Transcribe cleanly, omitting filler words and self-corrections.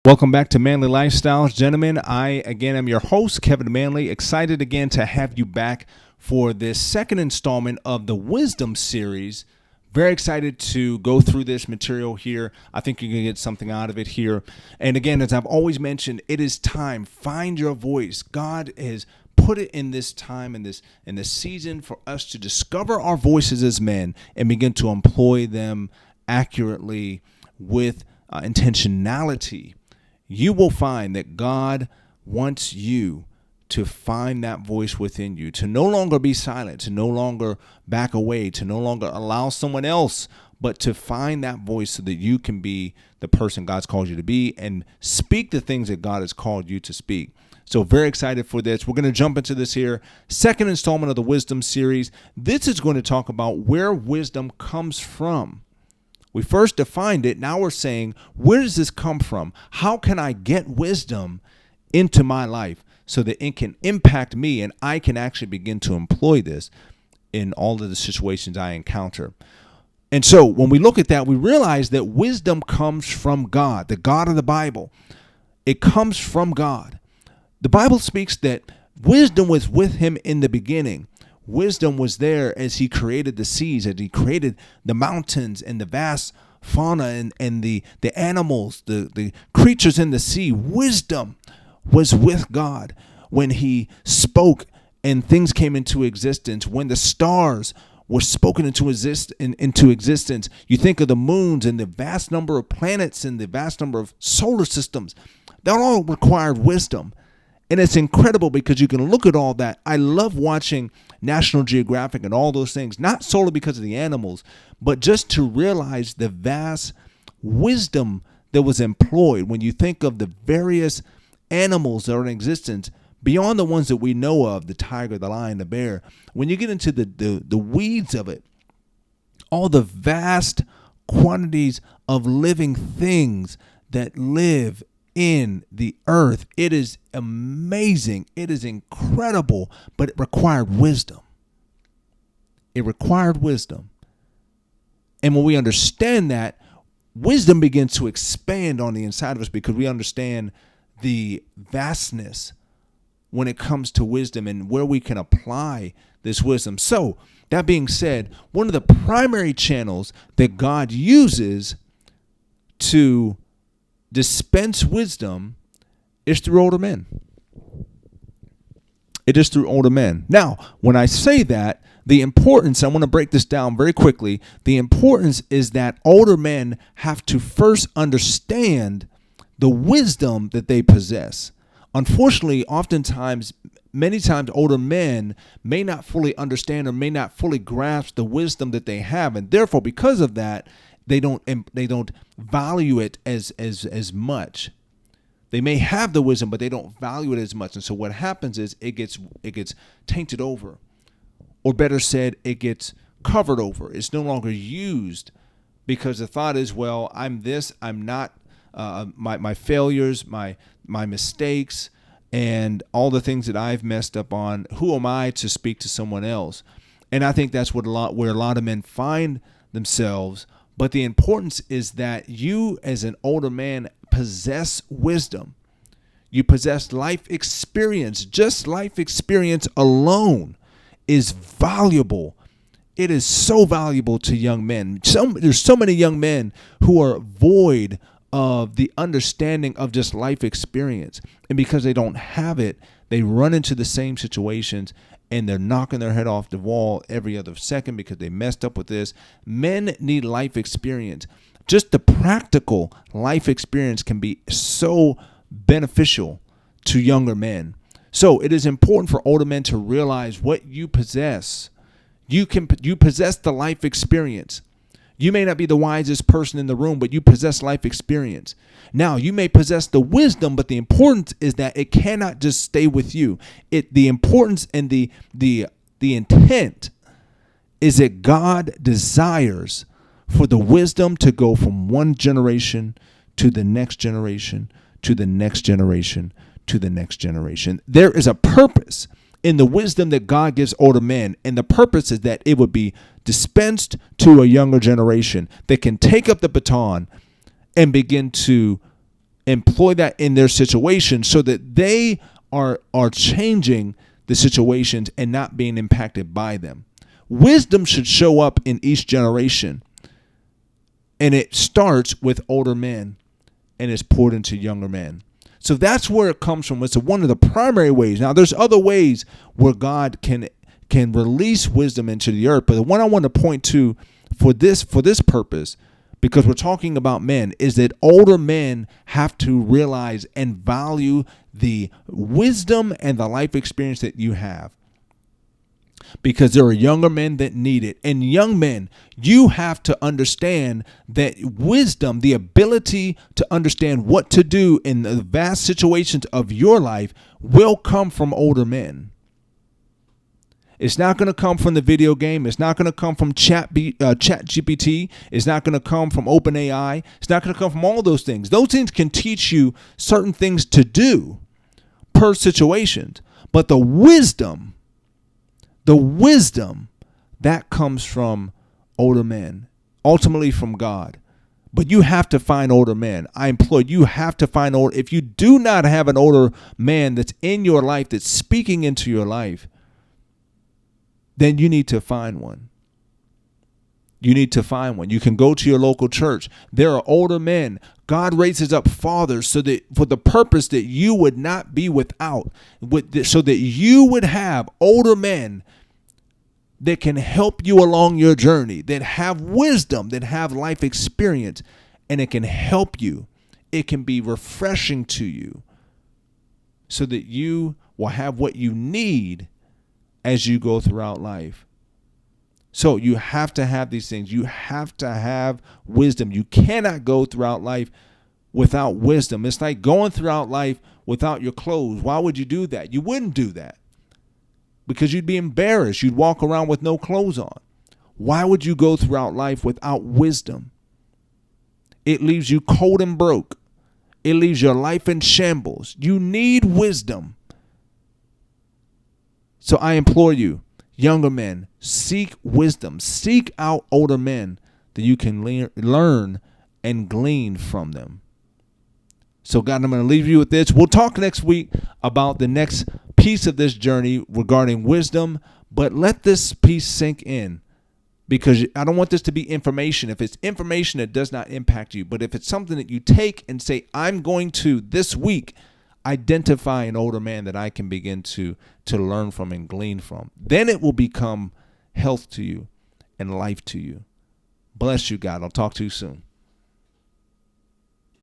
Welcome back to Manly Lifestyles, gentlemen. I, again, am your host, Kevin Manley. Excited again to have you back for this second installment of the Wisdom series. Very excited to go through this material here. I think you're going to get something out of it here. And again, as I've always mentioned, it is time. Find your voice. God has put it in this time, in this season, for us to discover our voices as men and begin to employ them accurately with intentionality. You will find that God wants you to find that voice within you, to no longer be silent, to no longer back away, to no longer allow someone else, but to find that voice so that you can be the person God's called you to be and speak the things that God has called you to speak. So very excited for this. We're going to jump into this here. Second installment of the Wisdom series. This is going to talk about where wisdom comes from. We first defined it. Now we're saying, where does this come from? How can I get wisdom into my life so that it can impact me and I can actually begin to employ this in all of the situations I encounter? And so when we look at that, we realize that wisdom comes from God, the God of the Bible. It comes from God. The Bible speaks that wisdom was with him in the beginning. Wisdom was there as he created the seas, as he created the mountains and the vast fauna and the animals, the creatures in the sea. Wisdom was with God when he spoke and things came into existence, when the stars were spoken into existence. You think of the moons and the vast number of planets and the vast number of solar systems. That all required wisdom. And it's incredible because you can look at all that. I love watching National Geographic and all those things, not solely because of the animals, but just to realize the vast wisdom that was employed when you think of the various animals that are in existence beyond the ones that we know of, the tiger, the lion, the bear. When you get into the weeds of it, all the vast quantities of living things that live in the earth. It is amazing. It is incredible, but it required wisdom. It required wisdom. And when we understand that, wisdom begins to expand on the inside of us because we understand the vastness when it comes to wisdom and where we can apply this wisdom. So, that being said, one of the primary channels that God uses to dispense wisdom is through older men. It is through older men. Now, when I say that, the importance, I want to break this down very quickly. The importance is that older men have to first understand the wisdom that they possess. Unfortunately, oftentimes, many times older men may not fully understand or may not fully grasp the wisdom that they have. And therefore, because of that, they don't value it as much. They may have the wisdom, but they don't value it as much. And so what happens is it gets tainted over. Or better said, it gets covered over. It's no longer used because the thought is, well, I'm this, I'm not, my failures, my mistakes, and all the things that I've messed up on, who am I to speak to someone else? And I think that's where a lot of men find themselves. But the importance is that you as an older man possess wisdom. You possess life experience. Just life experience alone is valuable. It is so valuable to young men. There's so many young men who are void of the understanding of just life experience. And because they don't have it, they run into the same situations and they're knocking their head off the wall every other second because they messed up with this. Men need life experience. Just the practical life experience can be so beneficial to younger men. So it is important for older men to realize what you possess. You possess the life experience. You may not be the wisest person in the room, but you possess life experience. Now, you may possess the wisdom, but the importance is that it cannot just stay with you. The importance and the intent is that God desires for the wisdom to go from one generation to the next generation, to the next generation, to the next generation. There is a purpose in the wisdom that God gives older men. And the purpose is that it would be dispensed to a younger generation that can take up the baton and begin to employ that in their situation so that they are changing the situations and not being impacted by them. Wisdom should show up in each generation, and it starts with older men and is poured into younger men. So that's where it comes from. It's one of the primary ways. Now, there's other ways where God can release wisdom into the earth, but the one I want to point to for this purpose, because we're talking about men, is that older men have to realize and value the wisdom and the life experience that you have, because there are younger men that need it. And young men, you have to understand that wisdom, the ability to understand what to do in the vast situations of your life, will come from older men. It's not going to come from the video game. It's not going to come from Chat GPT. It's not going to come from OpenAI. It's not going to come from all those things. Those things can teach you certain things to do per situation. But the wisdom that comes from older men, ultimately from God. But you have to find older men. I implore you, have to find older. If you do not have an older man that's in your life, that's speaking into your life, then you need to find one. You need to find one. You can go to your local church. There are older men. God raises up fathers so that for the purpose that you would not be without, so that you would have older men that can help you along your journey, that have wisdom, that have life experience, and it can help you. It can be refreshing to you so that you will have what you need as you go throughout life. So you have to have these things. You have to have wisdom. You cannot go throughout life without wisdom. It's like going throughout life without your clothes. Why would you do that? You wouldn't do that because you'd be embarrassed. You'd walk around with no clothes on. Why would you go throughout life without wisdom? It leaves you cold and broke. It leaves your life in shambles. You need wisdom. So I implore you, younger men, seek wisdom. Seek out older men that you can learn and glean from them. So God, I'm going to leave you with this. We'll talk next week about the next piece of this journey regarding wisdom, but let this piece sink in, because I don't want this to be information. If it's information that does not impact you, but if it's something that you take and say, I'm going to this week identify an older man that I can begin to learn from and glean from, then it will become health to you and life to you. Bless you, God. I'll talk to you soon.